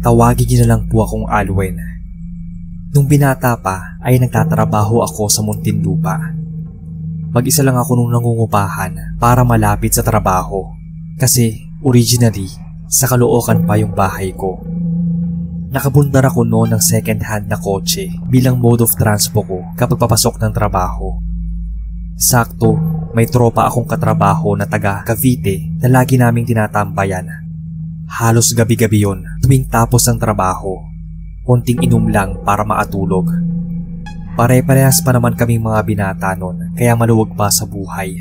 Tawagin niyo na lang po akong Alwen. Nung binata pa ay nagtatrabaho ako sa Muntinlupa. Mag-isa lang ako nung nangungupahan para malapit sa trabaho kasi originally sa Caloocan pa yung bahay ko. Nakabundar ako noon ng second hand na kotse bilang mode of transpo ko kapag papasok ng trabaho. Sakto, may tropa akong katrabaho na taga Cavite na lagi naming tinatambayan. Halos gabi-gabi yun tuwing tapos ng trabaho. Konting inom lang para maatulog. Pare-parehas pa naman kaming mga binata noon kaya maluwag pa sa buhay.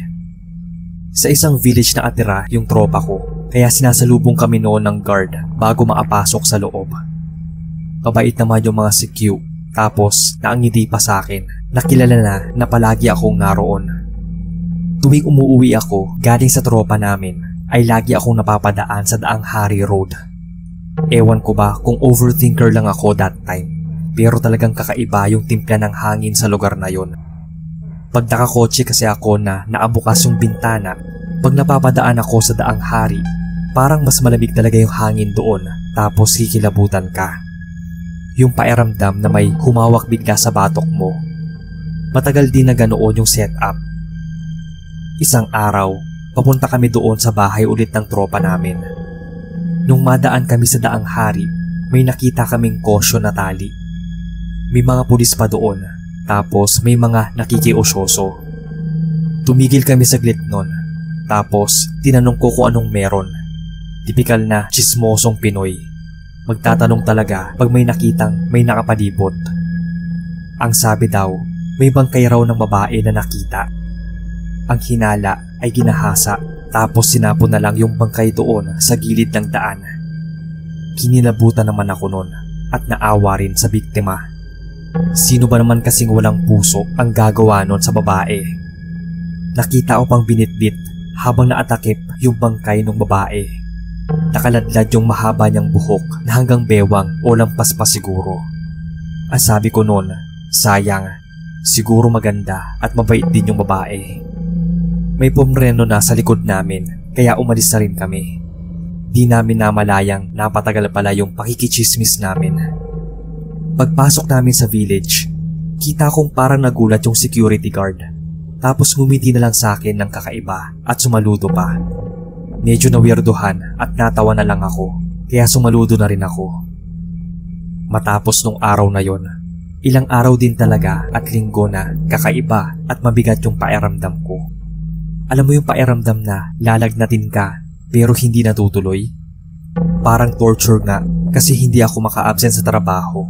Sa isang village na atira yung tropa ko kaya sinasalubong kami noon ng guard bago maapasok sa loob. Mabait naman yung mga CQ tapos naangiti pa sa akin na kilala na palagi akong naroon. Tuwing umuwi ako galing sa tropa namin ay lagi akong napapadaan sa Daang Hari Road. Ewan ko ba kung overthinker lang ako that time pero talagang kakaiba yung timpla ng hangin sa lugar na yon. Pag nakakotse kasi ako na naabukas yung bintana, pag napapadaan ako sa Daang Hari, parang mas malamig talaga yung hangin doon tapos kikilabutan ka. Yung pakiramdam na may humawak bigla sa batok mo. Matagal din na ganoon yung setup. Isang araw, papunta kami doon sa bahay ulit ng tropa namin. Nung madaan kami sa Daang Hari, may nakita kaming kosyo na tali. May mga pulis pa doon, tapos may mga nakikiusyoso. Tumigil kami saglit nun, tapos tinanong ko kung anong meron. Tipikal na chismosong Pinoy. Magtatanong talaga pag may nakitang may nakapalibot. Ang sabi daw, may bangkay raw ng babae na nakita. Ang hinala ay ginahasa tapos sinapon na lang yung bangkay doon sa gilid ng daan. Kinilabutan naman ako noon at naawa rin sa biktima. Sino ba naman kasing walang puso ang gagawa nun sa babae? Nakita ko pang binitbit habang naatakip yung bangkay ng babae. Nakaladlad yung mahaba niyang buhok na hanggang bewang o lampas pa siguro. Ang sabi ko noon, sayang, siguro maganda at mabait din yung babae. May pomreno na sa likod namin kaya umalis na rin kami. Di namin namalayang napatagal pala yung pakikichismis namin. Pagpasok namin sa village, kita kong parang nagulat yung security guard. Tapos ngumiti na lang sa akin ng kakaiba at sumaludo pa. Medyo nawirduhan at natawa na lang ako kaya sumaludo na rin ako. Matapos nung araw na yon, ilang araw din talaga at linggo na kakaiba at mabigat yung pakiramdam ko. Alam mo yung pakiramdam na lalagnatin ka pero hindi natutuloy? Parang torture nga kasi hindi ako maka-absent sa trabaho.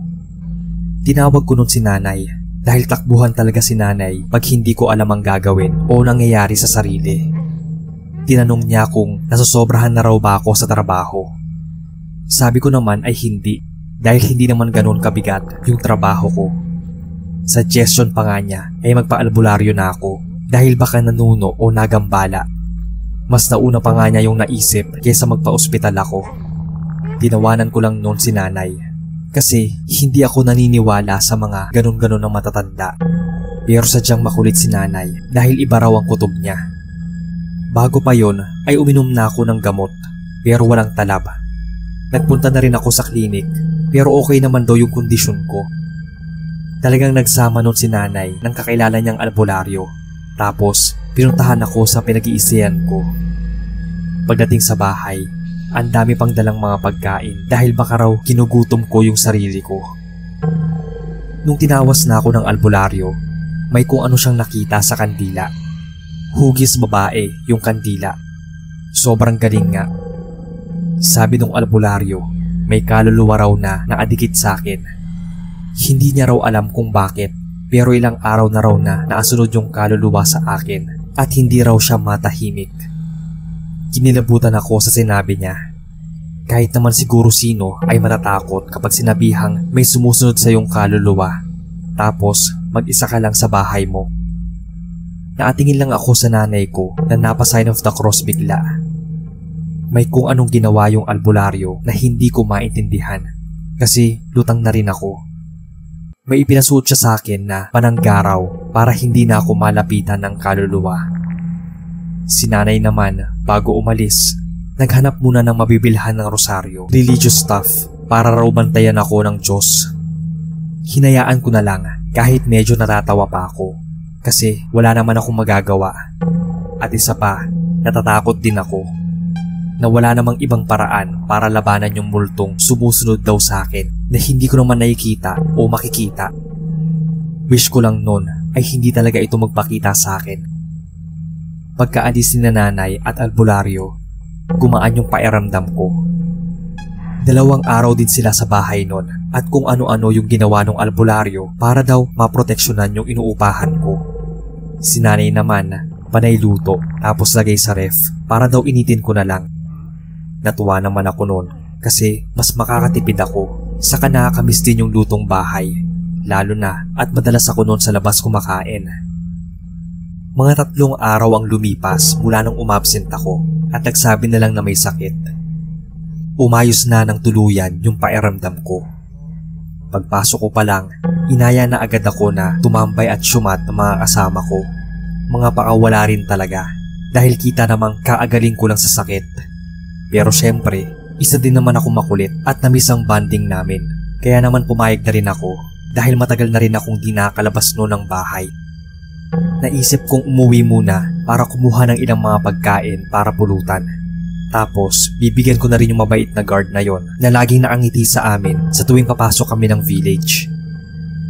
Tinawag ko nun si nanay dahil takbuhan talaga si nanay pag hindi ko alam ang gagawin o nangyayari sa sarili. Tinanong niya kung nasosobrahan na raw ba ako sa trabaho. Sabi ko naman ay hindi dahil hindi naman ganoon kabigat yung trabaho ko. Suggestion pa nga niya ay magpa-albularyo na ako dahil baka nanuno o nagambala. Mas nauna pa nga niya yung naisip kaysa magpa-ospital ako. Tinawanan ko lang noon si nanay kasi hindi ako naniniwala sa mga ganon-ganon ng matatanda. Pero sadyang makulit si nanay dahil iba raw ang kutob niya. Bago pa yon ay uminom na ako ng gamot pero walang talab. Nagpunta na rin ako sa klinik pero okay naman daw yung kondisyon ko. Talagang nagsama noon si nanay ng kakilala niyang albularyo. Tapos pinuntahan ako sa pinag-iisihan ko. Pagdating sa bahay, ang dami pang dalang mga pagkain dahil baka raw kinugutom ko yung sarili ko. Nung tinawas na ako ng albularyo, may kung ano siyang nakita sa kandila. Hugis babae yung kandila. Sobrang galing nga. Sabi nung albularyo, may kaluluwa raw na nakadikit sa akin. Hindi niya raw alam kung bakit. Pero ilang araw na raw na naasunod yung kaluluwa sa akin at hindi raw siya matahimik. Kinilabutan ako sa sinabi niya. Kahit naman siguro sino ay matatakot kapag sinabihang may sumusunod sa iyong kaluluwa. Tapos mag-isa ka lang sa bahay mo. Naatingin lang ako sa nanay ko na napa-sign of the cross bigla. May kung anong ginawa yung albularyo na hindi ko maintindihan kasi lutang na rin ako. May ipinasuot siya sa akin na pananggaraw para hindi na ako malapitan ng kaluluwa. Si nanay naman, bago umalis, naghanap muna ng mabibilhan ng rosaryo, religious stuff para raw bantayan ako ng Diyos. Hinayaan ko na lang kahit medyo natatawa pa ako kasi wala naman akong magagawa. At isa pa, natatakot din ako na wala namang ibang paraan para labanan yung multong sumusunod daw sa akin na hindi ko naman nakikita o makikita. Wish ko lang nun ay hindi talaga ito magpakita sa akin. Pagkaalis ni nanay at albularyo, gumaan yung pakiramdam ko. 2 araw din sila sa bahay nun at kung ano-ano yung ginawa ng albularyo para daw maproteksyonan yung inuupahan ko. Si nanay naman, panay luto tapos lagay sa ref para daw initin ko na lang. Natuwa naman ako nun kasi mas makakatipid ako, saka nakakamiss din yung lutong bahay. Lalo na at madalas ako noon sa labas kumakain. Mga 3 araw ang lumipas mula nung umabsent ako at nagsabi na lang na may sakit. Umayos na ng tuluyan yung pakiramdam ko. Pagpasok ko pa lang, inaya na agad ako na tumambay at syumat ng mga kasama ko. Mga pakawala rin talaga dahil kita namang kaagaling ko lang sa sakit. Pero syempre, isa din naman ako makulit at namiss ang bonding namin. Kaya naman pumayag na rin ako dahil matagal na rin akong di nakalabas noon ng bahay. Naisip kong umuwi muna para kumuha ng ilang mga pagkain para pulutan. Tapos bibigyan ko na rin yung mabait na guard na yon na laging nakangiti sa amin sa tuwing papasok kami ng village.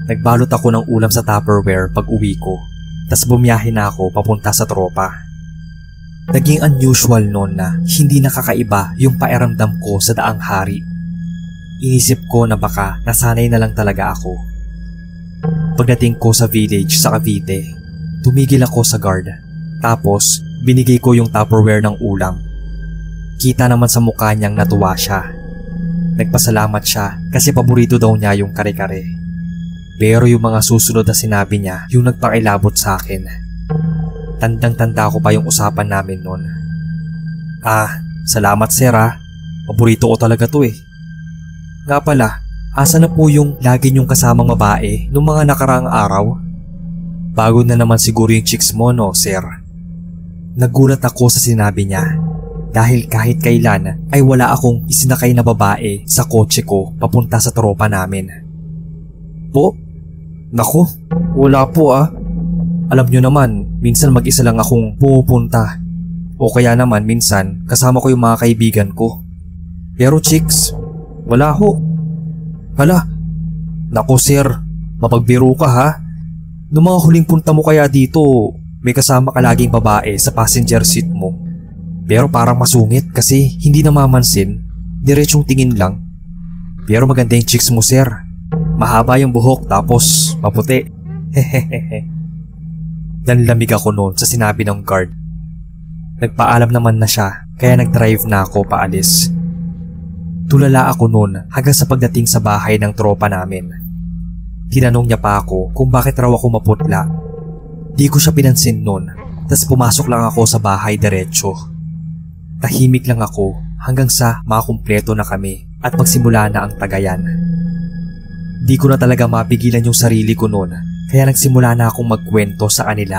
Nagbalot ako ng ulam sa Tupperware pag uwi ko, tas bumiyahe na ako papunta sa tropa. Naging unusual noon na hindi nakakaiba yung pakiramdam ko sa Daang Hari. Inisip ko na baka nasanay na lang talaga ako. Pagdating ko sa village sa Cavite, tumigil ako sa guard. Tapos binigay ko yung Tupperware ng ulam. Kita naman sa mukha niyang natuwa siya. Nagpasalamat siya kasi paborito daw niya yung kare-kare. Pero yung mga susunod na sinabi niya yung nagpakilabot sa akin. Tandang-tanda ko pa yung usapan namin noon. Salamat sir ah. Paborito ko talaga to eh. Nga pala, asa na po yung lagi niyong kasamang babae nung mga nakaraang araw? Bago na naman siguro yung chicks mo no, sir? Nagulat ako sa sinabi niya dahil kahit kailan ay wala akong isinakay na babae sa kotse ko papunta sa tropa namin. Po? Naku, wala po ah. Alam niyo naman, minsan mag-isa lang akong pupunta. O kaya naman minsan kasama ko yung mga kaibigan ko. Pero chicks, wala ho. Hala, naku sir, mapagbiro ka ha. Noong mga huling punta mo kaya dito, may kasama ka laging babae sa passenger seat mo. Pero parang masungit kasi hindi namamansin, diretsong tingin lang. Pero maganda yung chicks mo sir. Mahaba yung buhok tapos maputi. Hehehehe. Nanlamig ako noon sa sinabi ng guard. Nagpaalam naman na siya kaya nag-drive na ako paalis. Tulala ako noon hanggang sa pagdating sa bahay ng tropa namin. Tinanong niya pa ako kung bakit raw ako maputla. Di ko siya pinansin noon, tas pumasok lang ako sa bahay diretso. Tahimik lang ako hanggang sa makumpleto na kami at magsimula na ang tagayan. Di ko na talaga mapigilan yung sarili ko noon kaya nagsimula na akong magkwento sa kanila.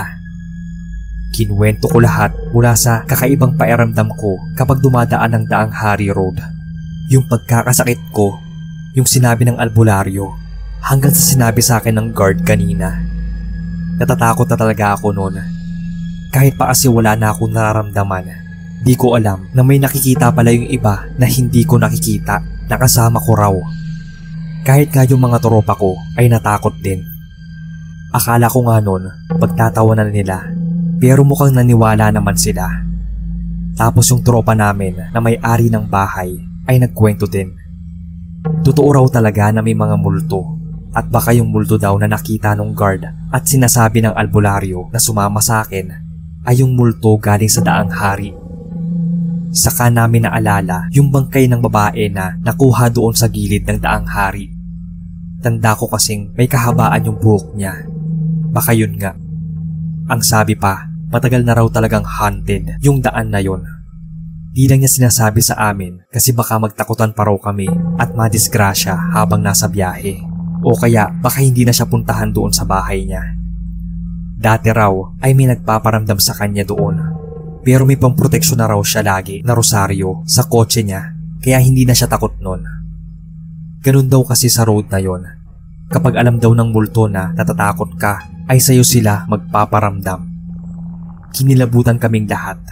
Kinuwento ko lahat mula sa kakaibang pakiramdam ko kapag dumadaan ng Daang Hari Road. Yung pagkakasakit ko, yung sinabi ng albularyo, hanggang sa sinabi sa akin ng guard kanina. Natatakot na talaga ako noon. Kahit pa kasi wala na akong nararamdaman, di ko alam na may nakikita pala yung iba na hindi ko nakikita na kasama ko raw. Kahit nga yung mga tropa ko ay natakot din. Akala ko nga noon pagtatawanan nila, pero mukhang naniwala naman sila. Tapos yung tropa namin na may-ari ng bahay ay nagkwento din. Totoo raw talaga na may mga multo at baka yung multo daw na nakita ng guard at sinasabi ng albularyo na sumama sa akin ay yung multo galing sa Daang Hari. Saka namin naalala yung bangkay ng babae na nakuha doon sa gilid ng Daang Hari. Tanda ko kasing may kahabaan yung buhok niya. Baka yun nga. Ang sabi pa, matagal na raw talagang haunted yung daan na yun. Di lang niya sinasabi sa amin kasi baka magtakutan pa raw kami at madisgrasya habang nasa biyahe. O kaya baka hindi na siya puntahan doon sa bahay niya. Dati raw ay may nagpaparamdam sa kanya doon. Pero may pamproteksyon na raw siya lagi na rosaryo sa kotse niya kaya hindi na siya takot nun. Ganun daw kasi sa road na yon. Kapag alam daw ng multo na natatakot ka, ay sa'yo sila magpaparamdam. Kinilabutan kaming lahat,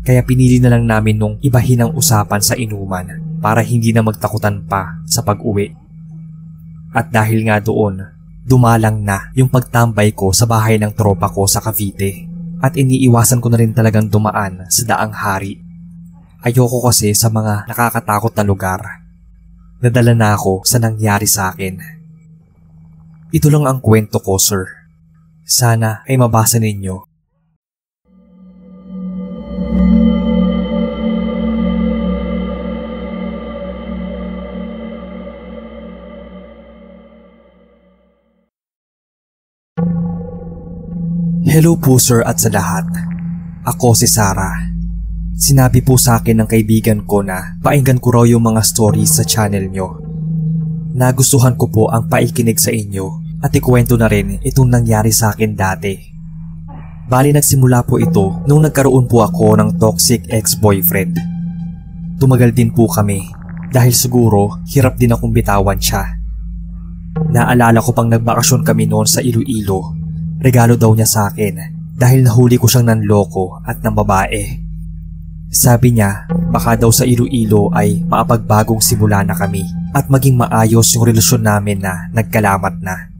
kaya pinili na lang namin nung ibahin ang usapan sa inuman para hindi na magtakutan pa sa pag-uwi. At dahil nga doon, dumalang na yung pagtambay ko sa bahay ng tropa ko sa Cavite at iniiwasan ko na rin talagang dumaan sa Daang Hari. Ayoko kasi sa mga nakakatakot na lugar. Nadala na ako sa nangyari sa akin. Ito lang ang kwento ko, sir. Sana ay mabasa ninyo. Hello po, sir, at sa lahat. Ako si Sarah. Sinabi po sa akin ng kaibigan ko na painggan ko raw yung mga stories sa channel nyo. Nagustuhan ko po ang paikinig sa inyo at ikwento na rin itong nangyari sa akin dati. Bali nagsimula po ito nung nagkaroon po ako ng toxic ex-boyfriend. Tumagal din po kami dahil siguro hirap din akong bitawan siya. Naalala ko pang nagbakasyon kami noon sa Iloilo. Regalo daw niya sa akin dahil nahuli ko siyang nanloko at ng babae. Sabi niya baka daw sa Iloilo ay maapagbagong simula na kami at maging maayos yung relasyon namin na nagkalamat na.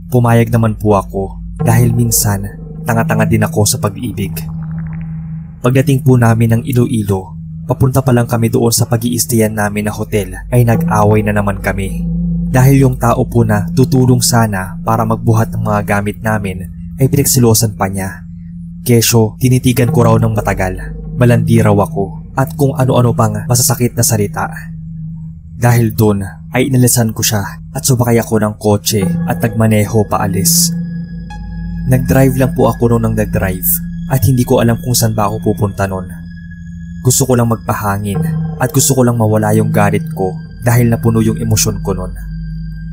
Pumayag naman po ako dahil minsan tanga-tanga din ako sa pag-ibig. Pagdating po namin ng Iloilo, papunta pa lang kami doon sa pag-iistayan namin na hotel ay nag-away na naman kami. Dahil yung tao po na tutulong sana para magbuhat ng mga gamit namin ay pinagsilosan pa niya. Kesyo tinitigan ko raw ng matagal, malandi raw ako at kung ano-ano pang masasakit na salita. Dahil doon ay inalisan ko siya at sumakay ako ng kotse at nagmaneho paalis. Nag-drive lang po ako noon ng nag-drive at hindi ko alam kung saan ba ako pupunta noon. Gusto ko lang magpahangin at gusto ko lang mawala yung galit ko dahil napuno yung emosyon ko noon.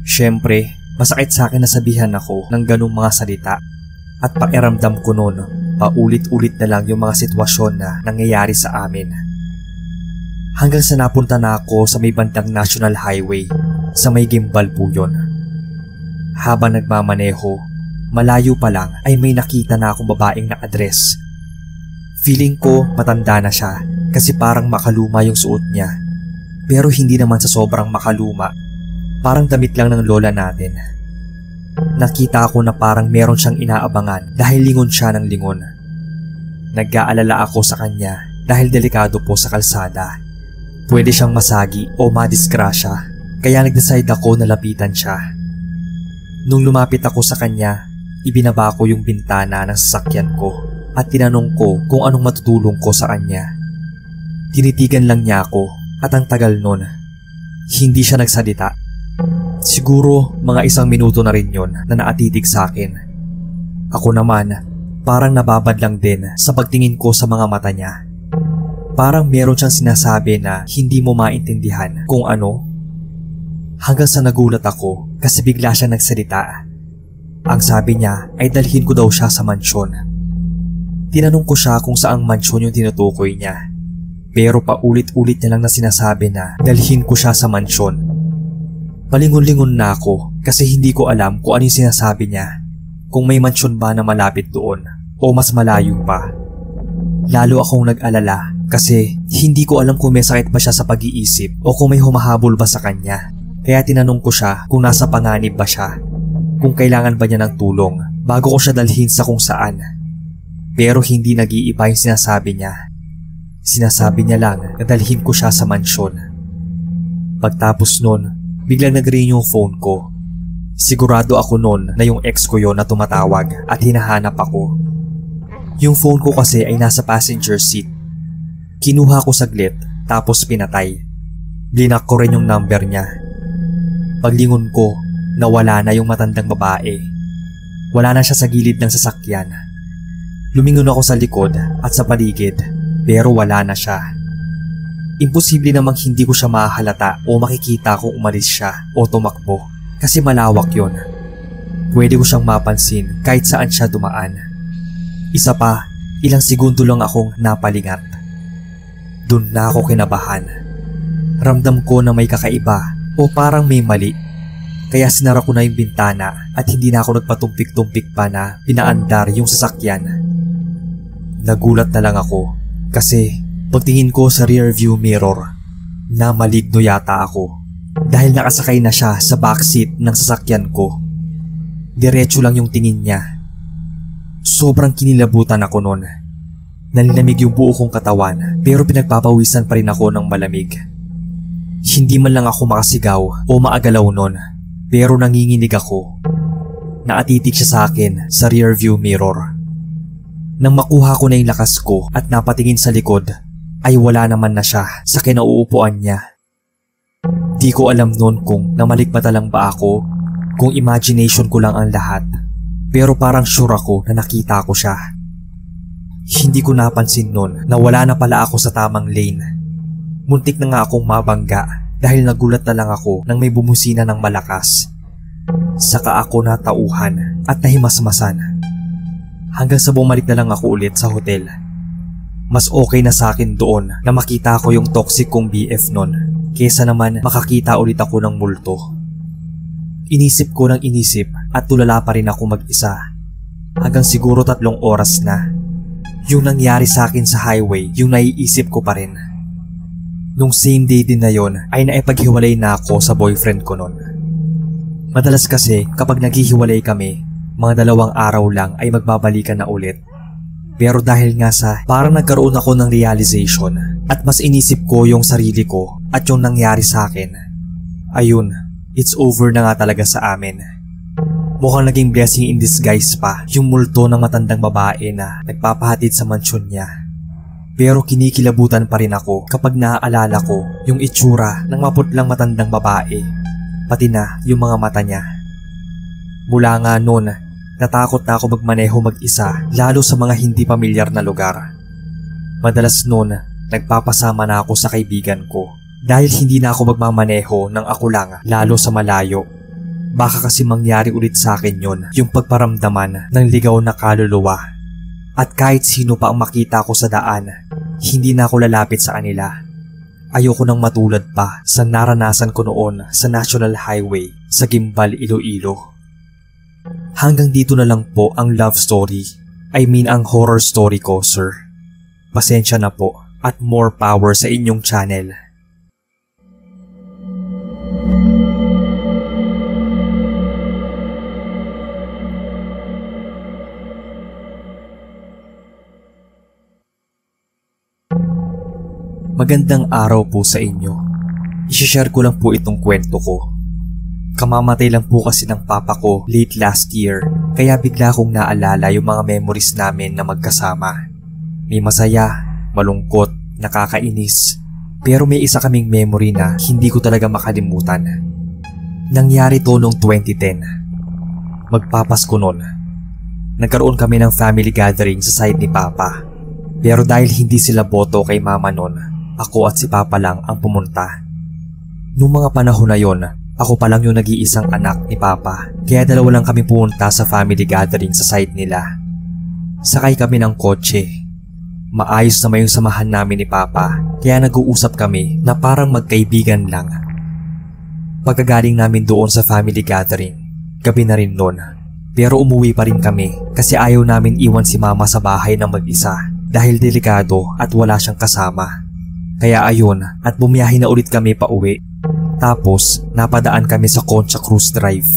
Siyempre, masakit sa akin na sabihan ako ng ganung mga salita at pakiramdam ko noon paulit-ulit na lang yung mga sitwasyon na nangyayari sa amin. Hanggang sa napunta na ako sa may bandang National Highway, sa may gimbal po yun. Habang nagmamaneho, malayo pa lang ay may nakita na akong babaeng na-address. Feeling ko matanda na siya kasi parang makaluma yung suot niya. Pero hindi naman sa sobrang makaluma, parang damit lang ng lola natin. Nakita ako na parang meron siyang inaabangan dahil lingon siya ng lingon. Nag-aalala ako sa kanya dahil delikado po sa kalsada. Pwede siyang masagi o madisgrasya, kaya nag-decide ako na lapitan siya. Nung lumapit ako sa kanya, ibinaba ko yung bintana ng sasakyan ko at tinanong ko kung anong matutulong ko sa kanya. Tinitigan lang niya ako at ang tagal nun, hindi siya nagsalita. Siguro mga 1 minuto na rin yon na naatitig sa akin. Ako naman, parang nababad lang din sa pagtingin ko sa mga mata niya. Parang meron siyang sinasabi na hindi mo maintindihan kung ano. Hanggang sa nagulat ako kasi bigla siya nagsalita. Ang sabi niya ay dalhin ko daw siya sa mansyon. Tinanong ko siya kung saang mansyon yung tinutukoy niya. Pero paulit-ulit niya lang na sinasabi na dalhin ko siya sa mansyon. Palingon-lingon na ako kasi hindi ko alam kung ano yung sinasabi niya. Kung may mansyon ba na malapit doon o mas malayo pa. Lalo akong nag-alala kasi hindi ko alam kung may sakit ba siya sa pag-iisip o kung may humahabol ba sa kanya. Kaya tinanong ko siya kung nasa panganib ba siya, kung kailangan ba niya ng tulong bago ko siya dalhin sa kung saan. Pero hindi nag-iiba yung sinasabi niya. Sinasabi niya lang na dalhin ko siya sa mansyon. Pagtapos nun, biglang nag-ring yung phone ko. Sigurado ako nun na yung ex ko yon na tumatawag at hinahanap ako. Yung phone ko kasi ay nasa passenger seat. Kinuha ko saglit tapos pinatay. Blinak ko rin yung number niya. Paglingon ko, nawala na yung matandang babae. Wala na siya sa gilid ng sasakyan. Lumingon ako sa likod at sa paligid pero wala na siya. Imposible namang hindi ko siya mahalata o makikita kung umalis siya o tumakbo kasi malawak yon. Pwede ko siyang mapansin kahit saan siya dumaan. Isa pa, ilang segundo lang akong napalingat. Doon na ako kinabahan. Ramdam ko na may kakaiba O parang may mali. Kaya sinara ko na yung bintana at hindi na ako nagpatumpik-tumpik pa na pinaandar yung sasakyan. Nagulat na lang ako kasi pagtingin ko sa rear view mirror na maligno yata ako dahil nakasakay na siya sa backseat ng sasakyan ko. Diretso lang yung tingin niya. Sobrang kinilabutan ako noon. Nanilamig yung buo kong katawan pero pinagpapawisan pa rin ako ng malamig. Hindi man lang ako makasigaw o maagalaw noon pero nanginginig ako. Naatitig siya sa akin sa rear view mirror. Nang makuha ko na yung lakas ko at napatingin sa likod ay wala naman na siya sa kinauupuan niya. Di ko alam noon kung namalikmata lang ba ako, kung imagination ko lang ang lahat. Pero parang sure ako na nakita ko siya. Hindi ko napansin noon na wala na pala ako sa tamang lane. Muntik na nga akong mabangga dahil nagulat na lang ako nang may bumusina ng malakas. Saka ako natauhan at nahimasmasan. Hanggang sa bumalik na lang ako ulit sa hotel. Mas okay na sa akin doon na makita ko yung toxic kong BF noon kesa naman makakita ulit ako ng multo. Inisip ko ng inisip at tulala pa rin ako mag-isa. Hanggang siguro 3 oras na. Yung nangyari sa akin sa highway yung naiisip ko pa rin. Nung same day din na yon ay naipaghiwalay na ako sa boyfriend ko noon. Madalas kasi kapag naghihiwalay kami, mga 2 araw lang ay magbabalikan na ulit. Pero dahil nga sa parang nagkaroon ako ng realization at mas inisip ko yung sarili ko at yung nangyari sa akin. Ayun, it's over na nga talaga sa amin. Mukhang naging blessing in disguise pa yung multo ng matandang babae na nagpapahatid sa mansyon niya. Pero kinikilabutan pa rin ako kapag naaalala ko yung itsura ng maputlang matandang babae, pati na yung mga mata niya. Mula nga noon, natakot na ako magmaneho mag-isa lalo sa mga hindi pamilyar na lugar. Madalas noon, nagpapasama na ako sa kaibigan ko dahil hindi na ako magmamaneho ng ako lang lalo sa malayo. Baka kasi mangyari ulit sa akin yon, yung pagparamdaman ng ligaw na kaluluwa. At kahit sino pa ang makita ko sa daan, hindi na ako lalapit sa kanila. Ayoko nang matulad pa sa naranasan ko noon sa National Highway sa Gimbal, Iloilo. Hanggang dito na lang po ang love story. I mean ang horror story ko, sir. Pasensya na po at more power sa inyong channel. Magandang araw po sa inyo. I-share ko lang po itong kwento ko. Kamamatay lang po kasi ng papa ko late last year, kaya bigla kong naalala yung mga memories namin na magkasama. May masaya, malungkot, nakakainis, pero may isa kaming memory na hindi ko talaga makalimutan. Nangyari to noong 2010. Magpapasko noon. Nagkaroon kami ng family gathering sa side ni papa. Pero dahil hindi sila boto kay mama noon, ako at si papa lang ang pumunta. Noong mga panahon na yon, ako pa lang yung nag-iisang anak ni papa, kaya 2 lang kami pumunta sa family gathering sa side nila. Sakay kami ng kotse. Maayos naman yung samahan namin ni papa, kaya nag-uusap kami na parang magkaibigan lang. Pagkagaling namin doon sa family gathering, gabi na rin noon. Pero umuwi pa rin kami kasi ayaw namin iwan si mama sa bahay ng mag-isa dahil delikado at wala siyang kasama. Kaya ayun, at bumiyahe na ulit kami pa uwi. Tapos napadaan kami sa Concha Cruz Drive.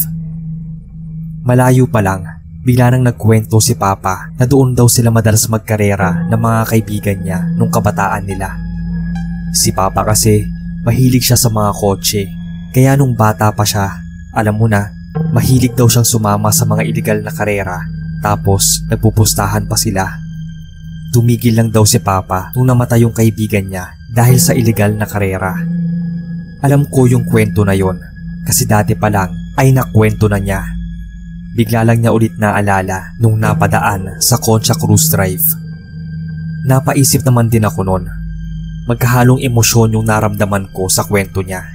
Malayo pa lang, bigla nang nagkwento si papa na doon daw sila madalas magkarera ng mga kaibigan niya nung kabataan nila. Si papa kasi mahilig siya sa mga kotse, kaya nung bata pa siya, alam mo na, mahilig daw siyang sumama sa mga illegal na karera. Tapos nagpupustahan pa sila. Tumigil lang daw si papa nung namatay yung kaibigan niya dahil sa illegal na karera. Alam ko yung kwento na yon kasi dati pa lang ay nakwento na niya. Bigla lang niya ulit naalala nung napadaan sa Concha Cruz Drive. Napaisip naman din ako noon. Magkahalong emosyon yung naramdaman ko sa kwento niya.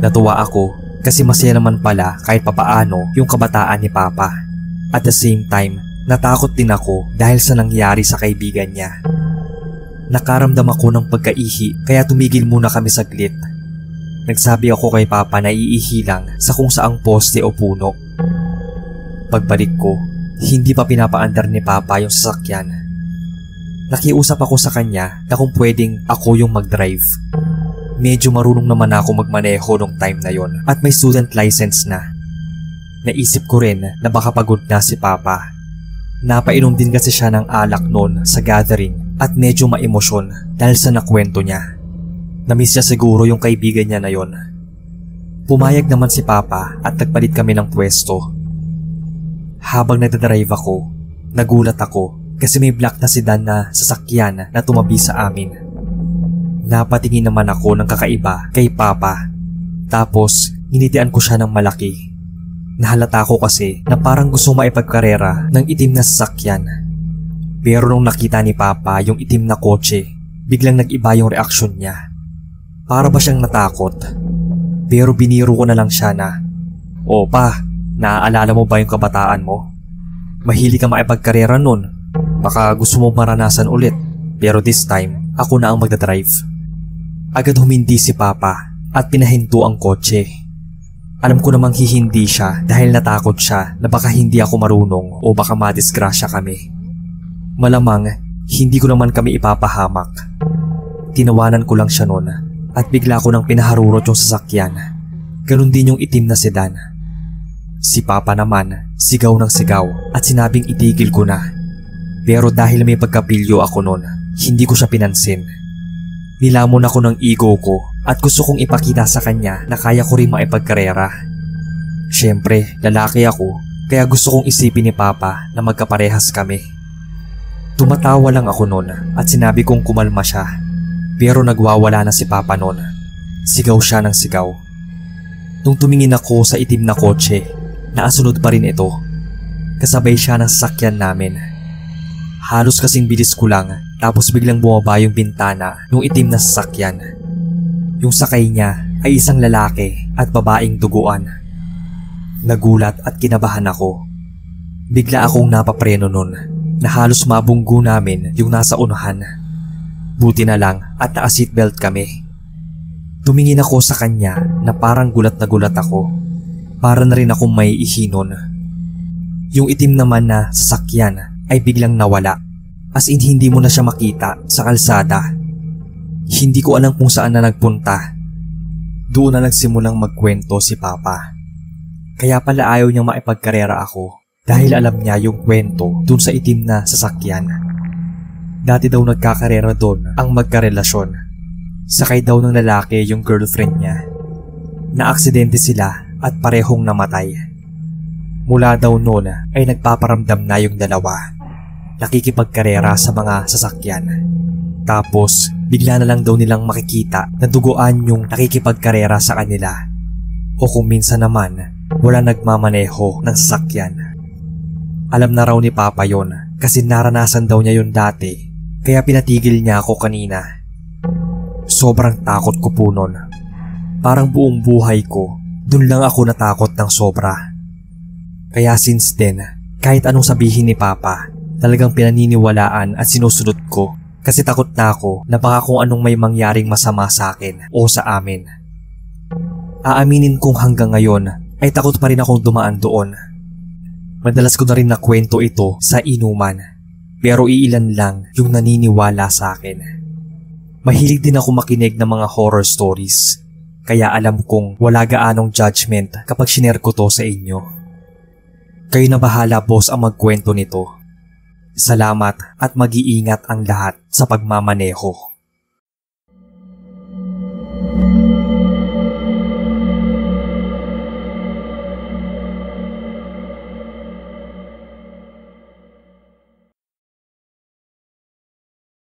Natuwa ako kasi masaya naman pala kahit papaano yung kabataan ni papa. At the same time, natakot din ako dahil sa nangyari sa kaibigan niya. Nakaramdam ako ng pagkaihi kaya tumigil muna kami saglit. Nagsabi ako kay Papa na iihilang sa kung saang poste o puno. Pagbalik ko, hindi pa pinapaandar ni Papa yung sasakyan. Nakiusap ako sa kanya na kung pwedeng ako yung mag-drive. Medyo marunong naman ako magmaneho nung time na yon at may student license na. Naisip ko rin na baka pagod na si Papa. Napainom din kasi siya ng alak noon sa gathering at medyo maemosyon dahil sa nakwento niya. Namiss niya siguro yung kaibigan niya na yon. Pumayag naman si Papa at nagpalit kami ng pwesto. Habang nagdadrive ako, nagulat ako kasi may black na sedan na sasakyan na tumabi sa amin. Napatingin naman ako ng kakaiba kay Papa. Tapos initian ko siya ng malaki. Nahalata ko kasi na parang gusto maipagkarera ng itim na sasakyan. Pero nung nakita ni Papa yung itim na kotse, biglang nag-iba yung reaksyon niya. Para ba siyang natakot? Pero biniro ko na lang siya na, "O pa, naaalala mo ba yung kabataan mo? Mahilig ka maipagkarera nun. Baka gusto mo maranasan ulit. Pero this time, ako na ang magdadrive." Agad humindi si Papa at pinahinto ang kotse. Alam ko namang hihindi siya dahil natakot siya na baka hindi ako marunong o baka madisgrasya kami. Malamang, hindi ko naman kami ipapahamak. Tinawanan ko lang siya noon at bigla ko nang pinaharurot yung sasakyan. Ganon din yung itim na sedan. Si Papa naman, sigaw ng sigaw at sinabing itigil ko na. Pero dahil may pagkapilyo ako noon, hindi ko siya pinansin. Nilamon ako ng ego ko at gusto kong ipakita sa kanya na kaya ko rin maipagkarera. Siyempre, lalaki ako kaya gusto kong isipin ni Papa na magkaparehas kami. Tumatawa lang ako noon at sinabi kong kumalma siya. Pero nagwawala na si Papa noon. Sigaw siya ng sigaw. Nung tumingin ako sa itim na kotse, naasunod pa rin ito. Kasabay siya ng sasakyan namin. Halos kasing bilis ko lang tapos biglang bumaba yung bintana ng itim na sasakyan. Yung sakay niya ay isang lalaki at babaeng duguan. Nagulat at kinabahan ako. Bigla akong napapreno nun na halos mabunggo namin yung nasa unahan. Buti na lang at naka-seatbelt kami. Tumingin ako sa kanya na parang gulat na gulat ako. Para na rin akong may ihinon. Yung itim naman na sasakyan ay biglang nawala. As in hindi mo na siya makita sa kalsada. Hindi ko alam kung saan na nagpunta. Doon na nagsimulang magkwento si Papa. Kaya pala ayaw niyang maipagkarera ako dahil alam niya yung kwento dun sa itim na sasakyan. Dati daw nagkakarera doon ang magkarelasyon. Sakay daw ng lalaki yung girlfriend niya. Naaksidente sila at parehong namatay. Mula daw noon ay nagpaparamdam na yung dalawa. Nakikipagkarera sa mga sasakyan. Tapos bigla na lang daw nilang makikita na duguan yung nakikipagkarera sa kanila. O kung minsan naman, wala nagmamaneho ng sasakyan. Alam na raw ni Papa yon kasi naranasan daw niya yun dati. Kaya pinatigil niya ako kanina. Sobrang takot ko po nun. Parang buong buhay ko, dun lang ako natakot ng sobra. Kaya since then, kahit anong sabihin ni Papa, talagang pinaniniwalaan at sinusunod ko. Kasi takot na ako na baka kung anong may mangyaring masama sa akin o sa amin. Aaminin kong hanggang ngayon ay takot pa rin akong dumaan doon. Madalas ko na rin nakwento ito sa inuman, pero iilan lang yung naniniwala sa akin. Mahilig din ako makinig ng mga horror stories, kaya alam kong wala gaanong judgment kapag shinare ko to sa inyo. Kayo na bahala boss ang magkwento nito. Salamat at mag-iingat ang lahat sa pagmamaneho.